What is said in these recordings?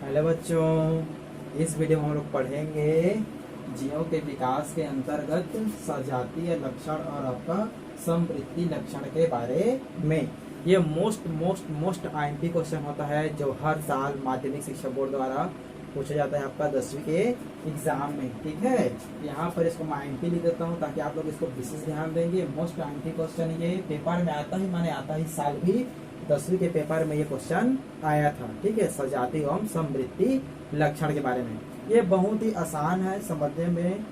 Hello बच्चों, इस video में हम लोग पढ़ेंगे जीवों के विकास के अंतर्गत सजातीय लक्षण और आपका समवृद्धि लक्षण के बारे में। ये मोस्ट आईएमपी क्वेश्चन होता है जो हर साल माध्यमिक शिक्षा बोर्ड द्वारा पूछा जाता है आपका 10वीं के एग्जाम में। ठीक है, यहाँ पर इसको मैं आईएमपी लिख देता हूँ ताकि आप लोग इसको विशेष ध्यान देंगे। मोस्ट आईएमपी क्वेश्चन ये पेपर में आता ही माने आता ही साल भी 10वीं के पेपर में ये क्वेश्चन आया था। ठीक है, सजातीय एवं समवृद्धि लक्षण के बारे में। ये बहुत ही आसान है, समझने में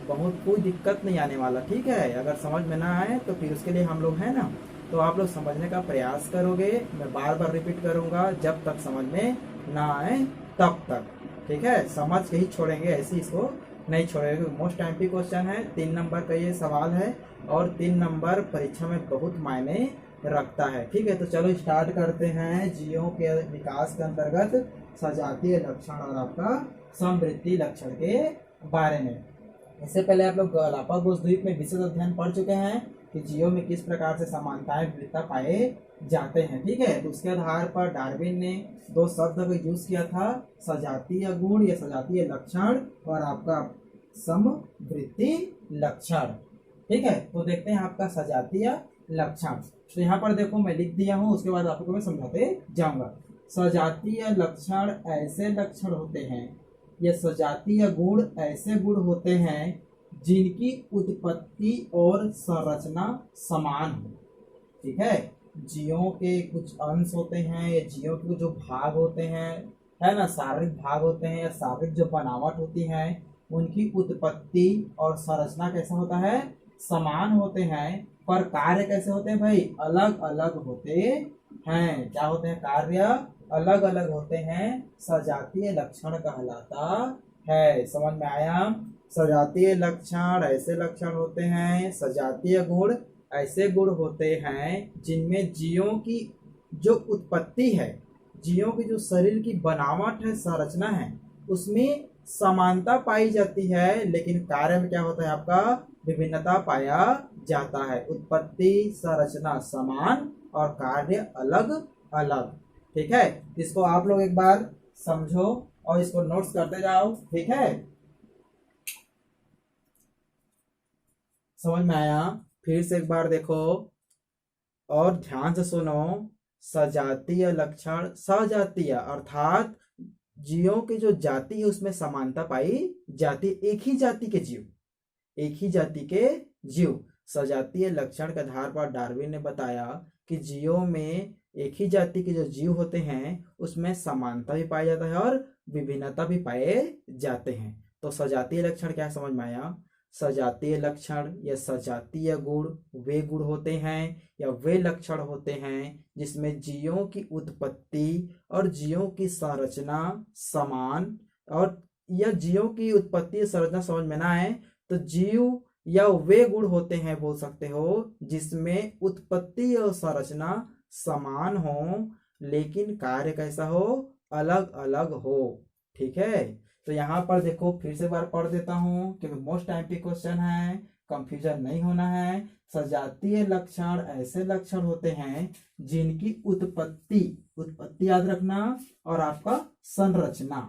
बहुत कोई दिक्कत नहीं आने वाला। ठीक है, अगर समझ में ना आए तो फिर उसके लिए हम लोग हैं ना, तो आप लोग समझने का प्रयास करोगे। मैं बार बार रिपीट करूंगा जब तक समझ में ना आए तब तक। ठीक है, समझ के ही छोड़ेंगे, ऐसे इसको नहीं छोड़ेंगे। मोस्ट आईएमपी क्वेश्चन है, 3 नंबर का ये सवाल है और 3 नंबर परीक्षा में बहुत मायने रखता है। ठीक है, तो चलो स्टार्ट करते हैं जीवों के विकास के अंतर्गत सजातीय लक्षण और आपका समवृद्धि लक्षण के बारे में। इससे पहले आप लोग गालापागोस द्वीप में विशेष अध्ययन पढ़ चुके हैं कि जीवों में किस प्रकार से समानताएं विविधता पाए जाते हैं। ठीक है, तो उसके आधार पर डार्विन ने 2 शब्द का यूज किया था, सजातीय गुण या सजातीय लक्षण और आपका समवृद्धि लक्षण। ठीक है, तो देखते हैं आपका सजातीय लक्षण। तो यहाँ पर देखो मैं लिख दिया हूँ, उसके बाद आपको मैं समझाते जाऊंगा। सजातीय लक्षण ऐसे लक्षण होते हैं, ये सजातीय गुण ऐसे गुण होते हैं जिनकी उत्पत्ति और संरचना समान हो। ठीक है, जीवों के कुछ अंश होते हैं या जीवों के जो भाग होते हैं, है ना, शारीरिक भाग होते हैं या शारीरिक जो बनावट होती है, उनकी उत्पत्ति और संरचना कैसा होता है, समान होते हैं, पर कार्य कैसे होते हैं भाई, अलग अलग होते हैं। क्या होते हैं, कार्य अलग अलग होते हैं, सजातीय लक्षण कहलाता है। समझ में आया? सजातीय लक्षण ऐसे लक्षण होते हैं, सजातीय गुण ऐसे गुण होते हैं जिनमें जीवों की जो उत्पत्ति है, जीवों की जो शरीर की बनावट है, संरचना है, उसमें समानता पाई जाती है, लेकिन कार्य में क्या होता है, आपका विभिन्नता पाया जाता है। उत्पत्ति संरचना समान और कार्य अलग अलग। ठीक है, इसको आप लोग एक बार समझो और इसको नोट्स करते जाओ। ठीक है, समझ में आया? फिर से एक बार देखो और ध्यान से सुनो। सजातीय लक्षण, सजातीय अर्थात जीवों की जो जाति है उसमें समानता पाई जाती, एक ही जाति के जीव, एक ही जाति के जीव। सजातीय लक्षण के आधार पर डार्विन ने बताया कि जीवों में एक ही जाति के जो जीव होते हैं उसमें समानता भी पाया जाता है और विभिन्नता भी पाए जाते हैं। तो सजातीय लक्षण क्या समझ में आया? सजातीय लक्षण या सजातीय गुण वे गुण होते हैं या वे लक्षण होते हैं जिसमें जीवों की उत्पत्ति और जीवों की संरचना समान, और यह जीवों की उत्पत्ति संरचना समझ में ना आए तो जीव या वे गुण होते हैं बोल सकते हो जिसमें उत्पत्ति और संरचना समान हो लेकिन कार्य कैसा हो, अलग अलग हो। ठीक है, तो यहाँ पर देखो फिर से बार पढ़ देता हूँ क्योंकि मोस्ट आईएमपी क्वेश्चन है, कंफ्यूजन नहीं होना है। सजातीय लक्षण ऐसे लक्षण होते हैं जिनकी उत्पत्ति, उत्पत्ति याद रखना, और आपका संरचना,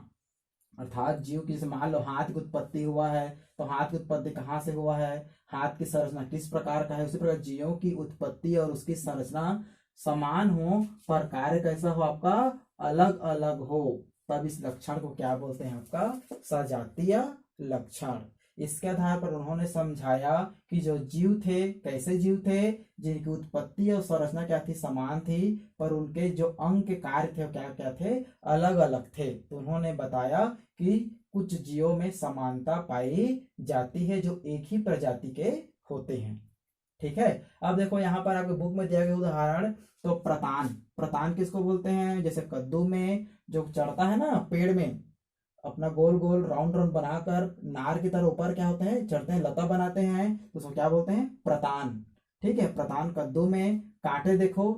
अर्थात जीव की, जैसे मान लो हाथ की उत्पत्ति हुआ है तो हाथ की उत्पत्ति कहाँ से हुआ है, हाथ की संरचना किस प्रकार का है, उसी प्रकार जीवों की उत्पत्ति और उसकी संरचना समान हो पर कार्य कैसा हो, आपका अलग अलग हो, तब इस लक्षण को क्या बोलते हैं, आपका सजातीय लक्षण। इसके आधार पर उन्होंने समझाया कि जो जीव थे कैसे जीव थे, जिनकी उत्पत्ति और संरचना क्या थी, समान थी, पर उनके जो अंग के कार्य थे क्या क्या थे, अलग अलग थे। तो उन्होंने बताया कि कुछ जीवों में समानता पाई जाती है जो एक ही प्रजाति के होते हैं। ठीक है, अब देखो यहाँ पर आपके बुक में दिया गया उदाहरण, तो प्रतान, प्रतान किसको बोलते हैं, जैसे कद्दू में जो चढ़ता है ना पेड़ में, अपना गोल गोल राउंड राउंड बनाकर नार की तरह ऊपर क्या होते हैं, चढ़ते हैं, लता बनाते हैं, तो उसको क्या बोलते हैं, प्रतान। ठीक है, प्रतान कद्दू में। कांटे देखो,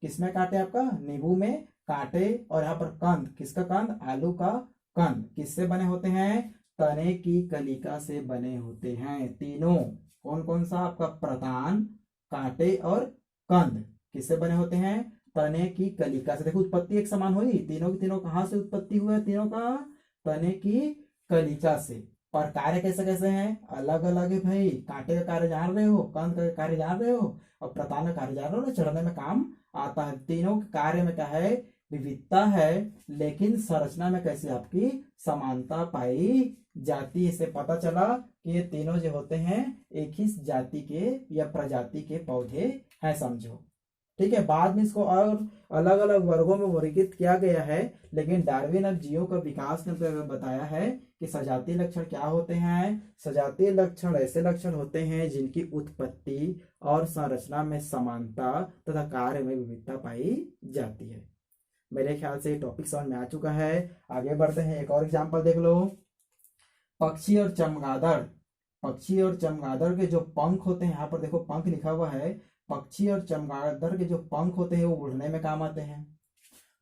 किसमें कांटे, आपका नींबू में कांटे, और यहाँ पर कंद, किसका कंद, आलू का कंद, किससे बने होते हैं, तने की कलिका से बने होते हैं। तीनों कौन कौन सा, आपका प्रतान, कांटे और कंद किससे बने होते हैं, तने की कलिका से। देखो उत्पत्ति एक समान हुई, तीनों की तीनों कहाँ से उत्पत्ति हुआ है, तीनों का तने की कलिका से। पर कार्य कैसे कैसे हैं, अलग अलग है भाई। कांटे का कार्य जान रहे हो, कंद का कार्य जान रहे हो, और प्रतान का कार्य जान रहे हो ना, चढ़ने में काम आता है। तीनों के कार्य में क्या है, विविधता है, लेकिन संरचना में कैसे आपकी समानता पाई जाती है। इससे पता चला कि ये तीनों जो होते हैं एक ही जाति के या प्रजाति के पौधे हैं, समझो। ठीक है, बाद में इसको और अलग अलग वर्गों में वर्गीकृत किया गया है, लेकिन डार्विन अब जीवों का विकास ने बताया है कि सजातीय लक्षण क्या होते हैं। सजातीय लक्षण ऐसे लक्षण होते हैं जिनकी उत्पत्ति और संरचना में समानता तथा कार्य में विविधता पाई जाती है। मेरे ख्याल से टॉपिक समझ में आ चुका है। आगे बढ़ते हैं, एक और एग्जाम्पल देख लो। पक्षी और चमगादड़। पक्षी और चमगादड़ के जो पंख होते हैं, यहाँ पर देखो पंख लिखा हुआ है। पक्षी और चमगादड़ के जो पंख होते हैं वो उड़ने में काम आते हैं।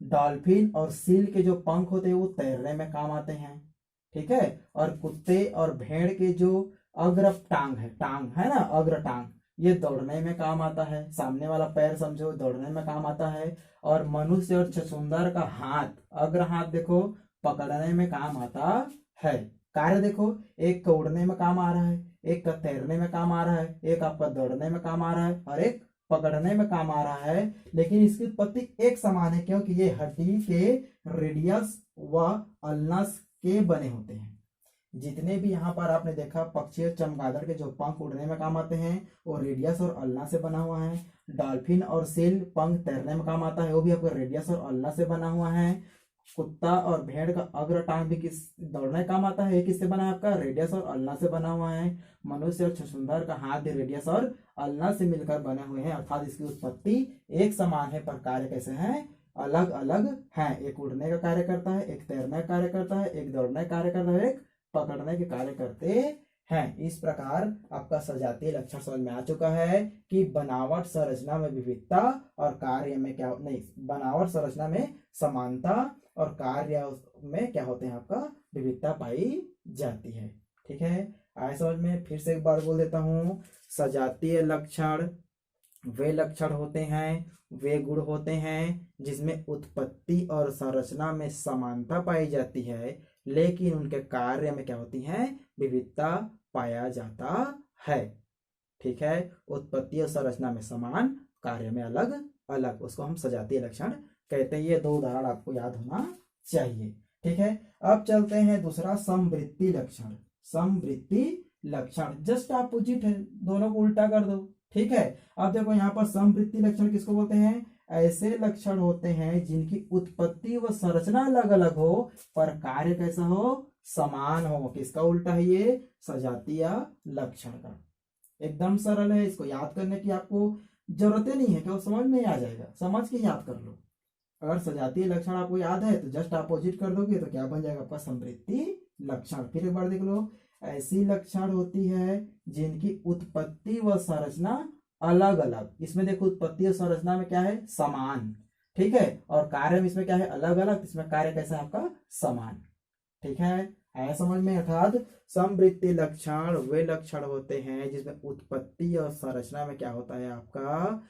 डॉल्फिन और सील के जो पंख होते हैं वो तैरने में काम आते हैं। ठीक है, और कुत्ते और भेड़ के जो अग्र टांग है ना, अग्र टांग, ये दौड़ने में काम आता है। सामने वाला पैर समझो, दौड़ने में काम आता है। और मनुष्य और छछूंदर का हाथ, अग्र हाथ देखो, पकड़ने में काम आता है। कार्य देखो, एक का उड़ने में काम आ रहा है, एक का तैरने में काम आ रहा है, एक आपका दौड़ने में काम आ रहा है, और एक पकड़ने में काम आ रहा है। लेकिन इसकी उत्पत्ति एक समान है, क्योंकि ये हड्डी के रेडियस व अल्नस के बने होते हैं। जितने भी यहाँ पर आपने देखा पक्षी और चमगादड़ के जो पंख उड़ने में काम आते हैं वो रेडियस और अल्ना से बना हुआ है। डॉल्फिन और सील पंख तैरने में काम आता है, वो भी आपका रेडियस और अल्ना से बना हुआ है। कुत्ता और भेड़ का अग्र टांग भी किस दौड़ने काम आता है, किससे बना है, आपका रेडियस और अल्ना से बना हुआ है। मनुष्य और छछूंदर का हाथ भी रेडियस और अल्ना से मिलकर बने हुए हैं, अर्थात इसकी उत्पत्ति एक समान है, पर कार्य कैसे हैं, अलग अलग हैं। एक उड़ने का कार्य करता है, एक तैरने का कार्य करता है, एक दौड़ने का कार्य करता है, एक पकड़ने के कार्य करते हैं। इस प्रकार आपका सजातीय लक्षण समझ में आ चुका है कि बनावट संरचना में विविधता और कार्य में क्या नहीं, बनावट संरचना में समानता और कार्य में क्या होते हैं, आपका विविधता पाई जाती है। ठीक है, आए समझ में। फिर से एक बार बोल देता हूँ, सजातीय लक्षण वे लक्षण होते हैं, वे गुण होते हैं जिसमें उत्पत्ति और संरचना में समानता पाई जाती है, लेकिन उनके कार्य में क्या होती है, विविधता पाया जाता है। ठीक है, उत्पत्ति और संरचना में समान, कार्य में अलग अलग, उसको हम सजातीय लक्षण कहते हैं। ये दो उदाहरण आपको याद होना चाहिए। ठीक है, अब चलते हैं दूसरा, समवृत्ति लक्षण। समवृत्ति लक्षण जस्ट अपोजिट है, दोनों को उल्टा कर दो। ठीक है, अब देखो यहाँ पर समवृत्ति लक्षण किसको बोलते हैं, ऐसे लक्षण होते हैं जिनकी उत्पत्ति व संरचना अलग अलग हो पर कार्य कैसा हो, समान हो। किसका उल्टा है ये, सजातीय लक्षण का। एकदम सरल है, इसको याद करने की आपको जरूरत नहीं है, क्या समझ में आ जाएगा, समझ के याद कर लो। अगर सजातीय लक्षण आपको याद है तो जस्ट अपोजिट कर दोगे तो क्या बन जाएगा, आपका समवृत्ति लक्षण। फिर एक बार देख लो, ऐसी लक्षण होती है जिनकी उत्पत्ति व संरचना अलग अलग। इसमें देखो उत्पत्ति और संरचना में क्या है, समान। ठीक है, और कार्य में इसमें क्या है, अलग अलग। इसमें कार्य कैसा है, आपका समान। ठीक है, आया समझ में। अर्थात समवृत्ति लक्षण वे लक्षण होते हैं जिसमें उत्पत्ति और संरचना में क्या होता है, आपका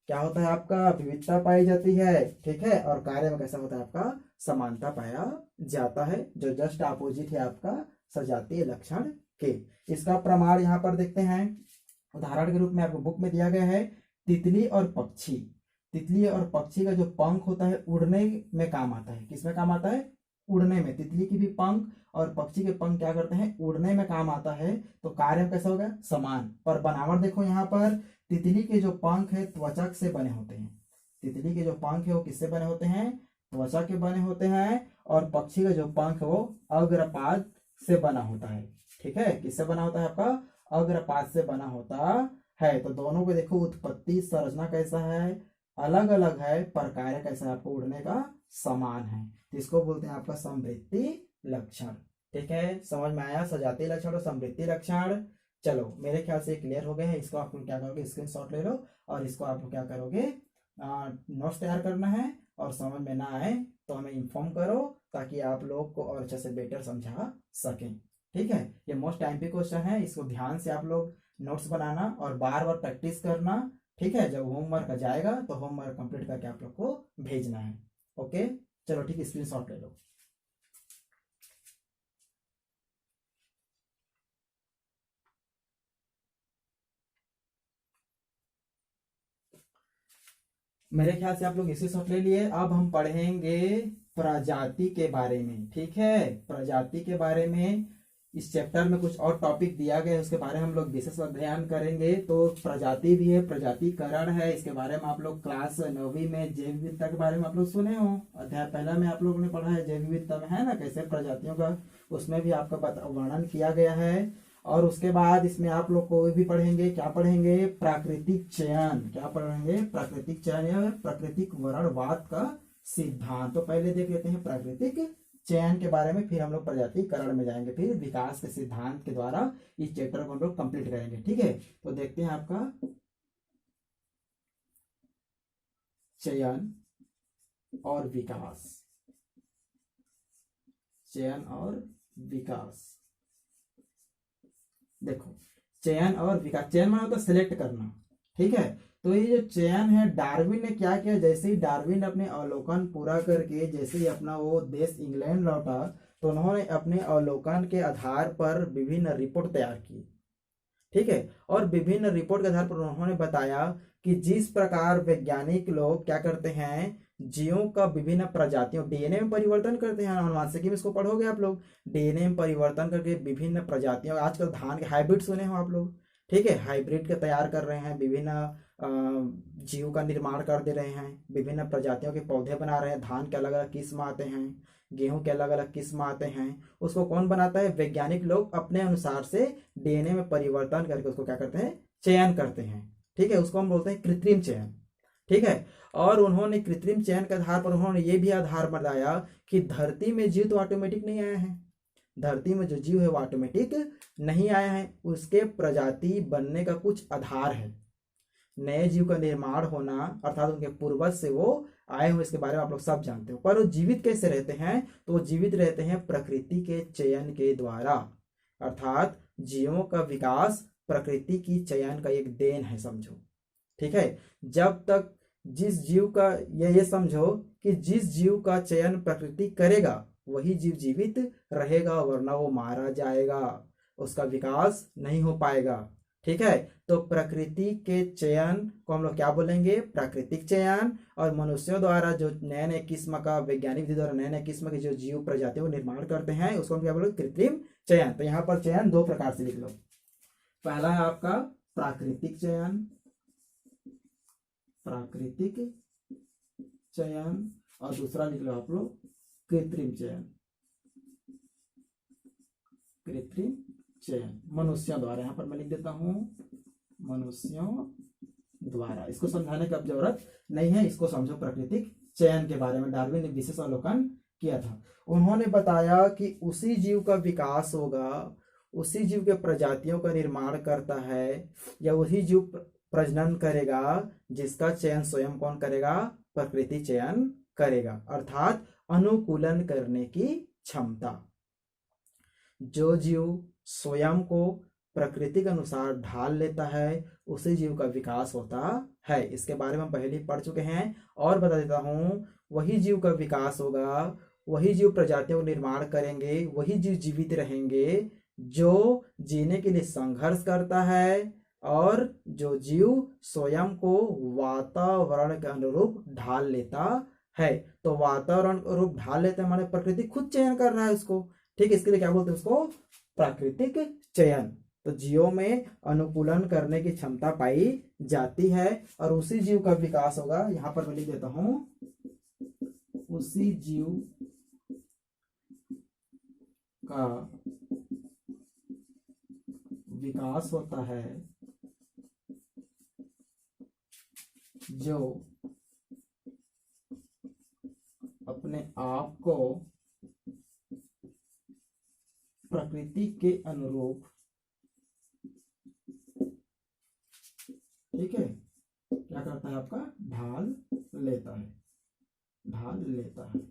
क्या होता है, आपका विविधता पाई जाती है। ठीक है, और कार्य में कैसा होता है, आपका समानता पाया जाता है, जो जस्ट अपोजिट है आपका सजातीय लक्षण के। इसका प्रमाण यहाँ पर देखते हैं, उदाहरण के रूप में आपको बुक में दिया गया है, तितली और पक्षी। तितली और पक्षी का जो पंख होता है उड़ने में काम आता है। किसमें काम आता है, उड़ने में। तितली की भी पंख और पक्षी के पंख क्या करते हैं, उड़ने में काम आता है, तो कार्य कैसा होगा, समान। पर बनावट देखो, यहाँ पर तितली के जो पंख है त्वचा से बने होते हैं। तितली के जो पंख है वो किससे बने होते हैं, त्वचा के बने होते हैं। और पक्षी का जो पंख है वो अग्रपाद से बना होता है। ठीक है, किससे बना होता है, आपका अग्रपाद से बना होता है। तो दोनों को देखो, उत्पत्ति संरचना कैसा है, अलग अलग है, पर कार्य कैसा है, आपको उड़ने का समान है। तो इसको बोलते हैं आपका समवृत्ति लक्षण। ठीक है, समझ में आया, सजातीय लक्षण और समवृत्ति लक्षण। चलो, मेरे ख्याल से क्लियर हो गए हैं। इसको आप क्या करोगे, स्क्रीनशॉट ले लो और इसको आप क्या करोगे, नोट्स तैयार करना है। और समझ में ना आए तो हमें इन्फॉर्म करो, ताकि आप लोग को और अच्छे से बेटर समझा सकें। ठीक है, ये मोस्ट टाइम पे क्वेश्चन है, इसको ध्यान से आप लोग नोट्स बनाना और बार बार प्रैक्टिस करना, ठीक है, जब होमवर्क जाएगा तो होमवर्क कंप्लीट करके आप लोग को भेजना है। ओके, चलो ठीक, स्क्रीनशॉट ले लो। मेरे ख्याल से आप लोग इसी शॉट ले लिए। अब हम पढ़ेंगे प्रजाति के बारे में। ठीक है, प्रजाति के बारे में इस चैप्टर में कुछ और टॉपिक दिया गया है, उसके बारे में हम लोग विशेष अध्ययन करेंगे। तो प्रजाति भी है, प्रजातिकरण है, इसके बारे में आप लोग क्लास 9वीं में जैव विविधता के बारे में आप लोग सुने हो। अध्याय पहला में आप लोगों ने पढ़ा है जैव विविधता में, है ना, कैसे प्रजातियों का, उसमें भी आपका वर्णन किया गया है। और उसके बाद इसमें आप लोग को भी पढ़ेंगे, क्या पढ़ेंगे, प्राकृतिक चयन। क्या पढ़ेंगे, प्राकृतिक चयन या प्राकृतिक वर्णवाद का सिद्धांत। तो पहले देख लेते हैं प्राकृतिक चयन के बारे में, फिर हम लोग प्रजातिकरण में जाएंगे, फिर विकास के सिद्धांत के द्वारा इस चैप्टर को हम लोग कंप्लीट करेंगे। ठीक है, तो देखते हैं आपका चयन और विकास। चयन और विकास, देखो, चयन और विकास, चयन माना होता है सिलेक्ट करना। ठीक है, तो ये जो चयन है, डार्विन ने क्या किया, जैसे ही डार्विन ने अपने अवलोकन पूरा करके जैसे ही अपना वो देश इंग्लैंड लौटा, तो उन्होंने अपने अवलोकन के आधार पर विभिन्न रिपोर्ट तैयार की। ठीक है, और विभिन्न रिपोर्ट के आधार पर उन्होंने बताया कि जिस प्रकार वैज्ञानिक लोग क्या करते हैं, जीवों का विभिन्न प्रजातियों डीएनए में परिवर्तन करते हैं, अनुवांशिकी में इसको पढ़ोगे आप लोग, डीएनए में परिवर्तन करके विभिन्न प्रजातियों, आजकल धान के हाइब्रिड सुने हो आप लोग। ठीक है, हाइब्रिड के तैयार कर रहे हैं, विभिन्न जीव का निर्माण कर दे रहे हैं, विभिन्न प्रजातियों के पौधे बना रहे हैं, धान के अलग अलग किस्म आते हैं, गेहूं के अलग अलग किस्म आते हैं। उसको कौन बनाता है, वैज्ञानिक लोग अपने अनुसार से डीएनए में परिवर्तन करके उसको क्या करते हैं, चयन करते हैं। ठीक है, उसको हम बोलते हैं कृत्रिम चयन। ठीक है, और उन्होंने कृत्रिम चयन के आधार पर उन्होंने ये भी आधार बताया कि धरती में जीव तो ऑटोमेटिक नहीं आया है, धरती में जो जीव है वो ऑटोमेटिक नहीं आया है, उसके प्रजाति बनने का कुछ आधार है, नए जीव का निर्माण होना, अर्थात उनके पूर्वज से वो आए हुए, इसके बारे में आप लोग सब जानते हो। पर वो जीवित कैसे रहते हैं, तो वो जीवित रहते हैं प्रकृति के चयन के द्वारा, अर्थात जीवों का विकास प्रकृति की चयन का एक देन है, समझो। ठीक है, जब तक जिस जीव का ये समझो कि जिस जीव का चयन प्रकृति करेगा वही जीव जीवित रहेगा, वरना वो मारा जाएगा, उसका विकास नहीं हो पाएगा। ठीक है, तो प्रकृति के चयन को हम लोग क्या बोलेंगे, प्राकृतिक चयन। और मनुष्यों द्वारा जो नए नए किस्म का, वैज्ञानिक विधि द्वारा नए नए किस्म के जो जीव प्रजातियों को निर्माण करते हैं, उसको हम क्या बोलेंगे, कृत्रिम चयन। तो यहाँ पर चयन दो प्रकार से लिख लो, पहला है आपका प्राकृतिक चयन, प्राकृतिक चयन, और दूसरा लिख लो आप लोग कृत्रिम चयन, कृत्रिम चयन मनुष्यों द्वारा। यहां पर मैं लिख देता हूं मनुष्यों द्वारा, इसको समझाने की अब जरूरत नहीं है, इसको समझो प्राकृतिक चयन के बारे में डार्विन ने विशेष अवलोकन किया था। उन्होंने बताया कि उसी जीव का विकास होगा, उसी जीव के प्रजातियों का निर्माण करता है, या वही जीव प्रजनन करेगा जिसका चयन स्वयं कौन करेगा, प्रकृति चयन करेगा, अर्थात अनुकूलन करने की क्षमता। जो जीव स्वयं को प्रकृति के अनुसार ढाल लेता है उसी जीव का विकास होता है, इसके बारे में हम पहले पढ़ चुके हैं। और बता देता हूं, वही जीव का विकास होगा, वही जीव प्रजातियों का निर्माण करेंगे, वही जीव जीवित रहेंगे जो जीने के लिए संघर्ष करता है, और जो जीव स्वयं को वातावरण के अनुरूप ढाल लेता है। तो वातावरण के अनुरूप ढाल लेते हैं माने प्रकृति खुद चयन कर रहा है उसको। ठीक, इसके लिए क्या बोलते हैं उसको, प्राकृतिक चयन। तो जीवों में अनुकूलन करने की क्षमता पाई जाती है, और उसी जीव का विकास होगा, यहां पर मैं लिख देता हूं, उसी जीव का विकास होता है जो अपने आप को प्रकृति के अनुरूप, ठीक है, क्या करता है, आपका ढाल लेता है, ढाल लेता है।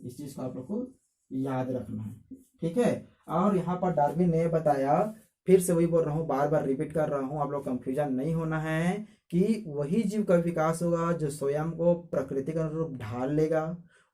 इस चीज को आप लोग को याद रखना है। ठीक है, और यहाँ पर डार्विन ने बताया फिर से वही बोल रहा हूँ, बार बार रिपीट कर रहा हूँ, आप लोग कंफ्यूजन नहीं होना है कि वही जीव का विकास होगा जो स्वयं को प्रकृति के अनुरूप ढाल लेगा,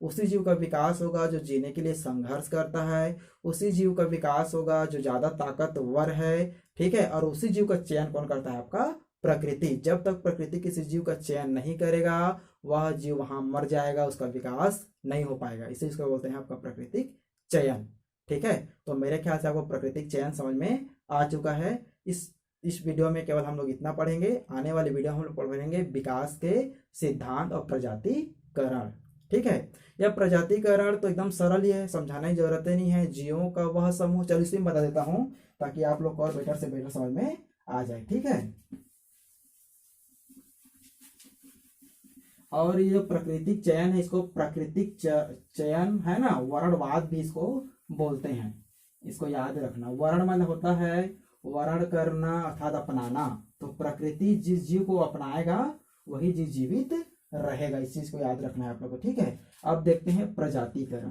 उसी जीव का विकास होगा जो जीने के लिए संघर्ष करता है, उसी जीव का विकास होगा जो ज्यादा ताकतवर है, ठीक है। और उसी जीव का चयन कौन करता है? आपका प्रकृति। जब तक प्रकृति किसी जीव का चयन नहीं करेगा वह जीव वहां मर जाएगा, उसका विकास नहीं हो पाएगा, इसे इसको बोलते हैं आपका प्राकृतिक चयन, ठीक है। तो मेरे ख्याल से आपको प्राकृतिक चयन समझ में आ चुका है। इस वीडियो में केवल हम लोग इतना पढ़ेंगे, आने वाली वीडियो हम लोग पढ़ेंगे विकास के सिद्धांत और प्रजातिकरण, ठीक है। यह प्रजातिकरण तो एकदम सरल ही है, समझाने की जरूरत ही नहीं है। जीवों का वह समूह, चलो इसी में बता देता हूं ताकि आप लोग को और बेटर से बेटर समझ में आ जाए, ठीक है। और ये जो प्राकृतिक चयन है, इसको प्राकृतिक चयन है ना, वर्णवाद भी इसको बोलते हैं, इसको याद रखना। वर्ण मतलब होता है वर्ण करना अर्थात अपनाना, तो प्रकृति जिस जीव को अपनाएगा वही जीव जीवित रहेगा, इस चीज को याद रखना है आप लोगों को, ठीक है। अब देखते हैं प्रजातिकरण।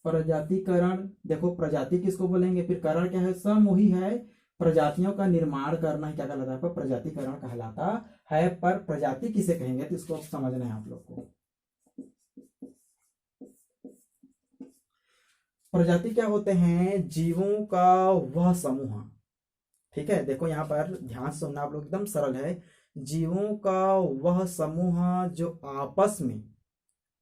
प्रजातिकरण, देखो प्रजाति किसको बोलेंगे, फिर करण क्या है? समूही है, प्रजातियों का निर्माण करना क्या कहलाता है? प्रजातिकरण कहलाता है। पर प्रजाति किसे कहेंगे तो इसको समझना है आप लोग को। प्रजाति क्या होते हैं? जीवों का वह समूह, ठीक है। देखो यहाँ पर ध्यान से सुनना आप लोग, एकदम सरल है। जीवों का वह समूह जो आपस में,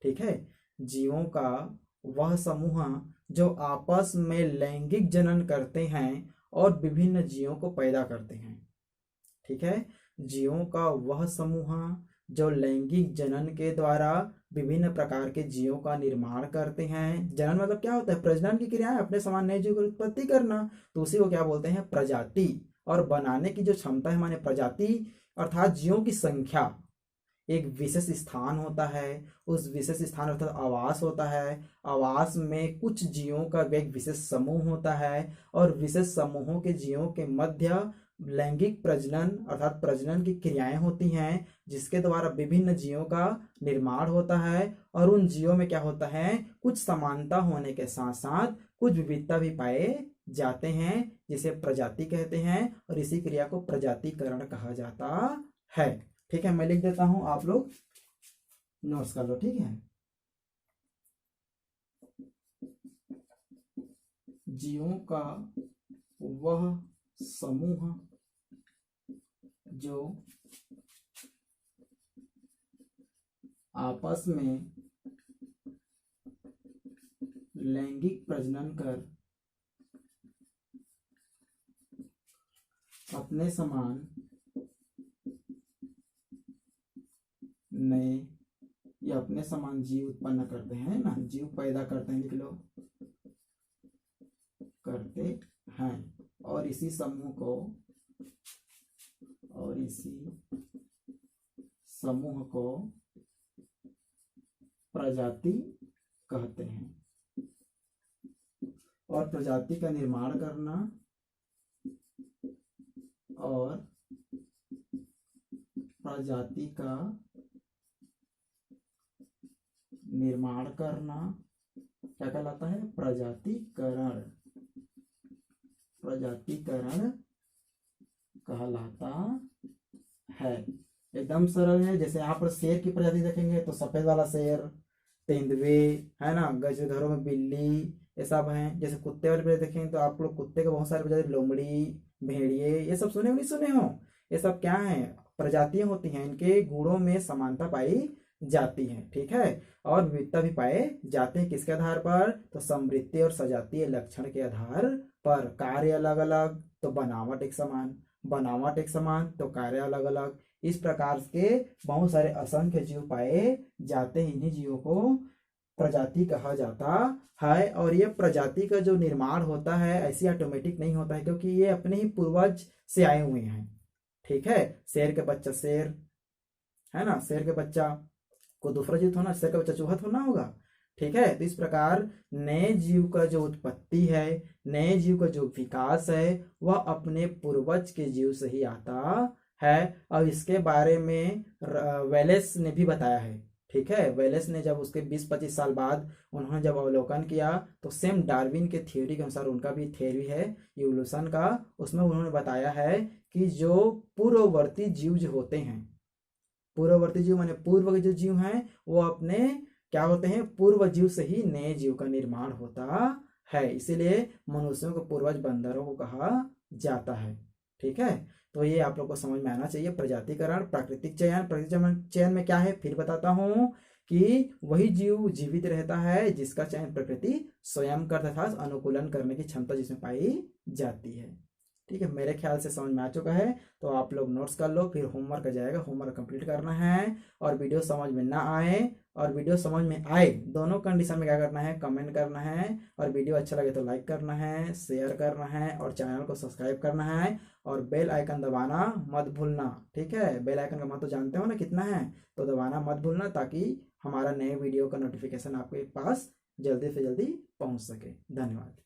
ठीक है, जीवों का वह समूह जो आपस में लैंगिक जनन करते हैं और विभिन्न जीवों को पैदा करते हैं, ठीक है। जीवों का वह समूह जो लैंगिक जनन के द्वारा विभिन्न प्रकार के जीवों का निर्माण करते हैं। जनन मतलब क्या होता है? प्रजनन की क्रिया है, अपने समान नए जीव की उत्पत्ति करना, तो उसी को क्या बोलते हैं? प्रजाति। और बनाने की जो क्षमता है माने प्रजाति अर्थात जीवों की संख्या। एक विशेष स्थान होता है, उस विशेष स्थान अर्थात आवास होता है, आवास में कुछ जीवों का एक विशेष समूह होता है और विशेष समूहों के जीवों के मध्य लैंगिक प्रजनन अर्थात प्रजनन की क्रियाएं होती हैं, जिसके द्वारा विभिन्न जीवों का निर्माण होता है। और उन जीवों में क्या होता है? कुछ समानता होने के साथ साथ कुछ विविधता भी पाए जाते हैं, जिसे प्रजाति कहते हैं, और इसी क्रिया को प्रजातिकरण कहा जाता है, ठीक है। मैं लिख देता हूं, आप लोग नोट्स कर लो, ठीक है। जीवों का वह समूह जो आपस में लैंगिक प्रजनन कर अपने समान नए या अपने समान जीव उत्पन्न करते हैं ना, जीव पैदा करते हैं, लिख लो, करते हैं। और इसी समूह को प्रजाति कहते हैं। और प्रजाति का निर्माण करना और प्रजाति का निर्माण करना क्या कहलाता है? प्रजातिकरण। प्रजातिकरण कहलाता है। एकदम सरल है। जैसे यहाँ पर शेर की प्रजाति देखेंगे तो सफेद वाला शेर, तेंदुए, है ना, जैसे घरों में बिल्ली, ये सब हैं। जैसे कुत्ते वाली प्रजाति देखेंगे तो आप लोग कुत्ते के बहुत सारे प्रजाति, लोमड़ी, भेड़िए, ये सब सुने हो नहीं सुने हो? ये सब क्या है? प्रजातियां होती हैं, इनके गुणों में समानता पाई जाती है, ठीक है। और विविधता भी पाए जाते हैं, किसके आधार पर? तो समृद्धि और सजातीय लक्षण के आधार पर। कार्य अलग अलग तो बनावट एक समान, बनावट एक समान तो कार्य अलग अलग। इस प्रकार के बहुत सारे असंख्य जीव पाए जाते हैं, इन्हीं जीवों को प्रजाति कहा जाता है। और ये प्रजाति का जो निर्माण होता है ऐसी ऑटोमेटिक नहीं होता है, क्योंकि ये अपने ही पूर्वज से आए हुए हैं, ठीक है। शेर के बच्चा शेर, है ना, शेर के बच्चा को दूसरा जीव होना, शेर का बच्चा चूहा होना होगा, ठीक है। तो इस प्रकार नए जीव का जो उत्पत्ति है, नए जीव का जो विकास है, वह अपने पूर्वज के जीव से ही आता है। और इसके बारे में वेलेस ने भी बताया है, ठीक है। वेलेस ने जब उसके 20-25 साल बाद उन्होंने जब अवलोकन किया तो सेम डार्विन के थ्योरी के अनुसार, उनका भी थ्योरी है इवोल्यूशन का, उसमें उन्होंने बताया है कि जो पूर्ववर्ती जीव जो होते हैं, पूर्ववर्ती जीव माने पूर्व के जो जीव हैं वो अपने क्या होते हैं, पूर्व जीव से ही नए जीव का निर्माण होता है, इसीलिए मनुष्यों को पूर्वज बंदरों को कहा जाता है। ठीक है, तो ये आप लोग को समझ में आना चाहिए। प्रजातिकरण, प्राकृतिक चयन, प्राकृतिक चयन में क्या है फिर बताता हूँ कि वही जीव जीवित रहता है जिसका चयन प्रकृति स्वयं करता था, अनुकूलन करने की क्षमता जिसमें पाई जाती है। ठीक है, मेरे ख्याल से समझ में आ चुका है। तो आप लोग नोट्स कर लो, फिर होमवर्क आ जाएगा, होमवर्क कंप्लीट करना है। और वीडियो समझ में ना आए और वीडियो समझ में आए, दोनों कंडीशन में क्या करना है, कमेंट करना है। और वीडियो अच्छा लगे तो लाइक करना है, शेयर करना है और चैनल को सब्सक्राइब करना है और बेल आइकन दबाना मत भूलना। ठीक है, बेल आइकन का महत्व तो जानते हो ना कितना है, तो दबाना मत भूलना ताकि हमारा नए वीडियो का नोटिफिकेशन आपके पास जल्दी से जल्दी पहुंच सके। धन्यवाद।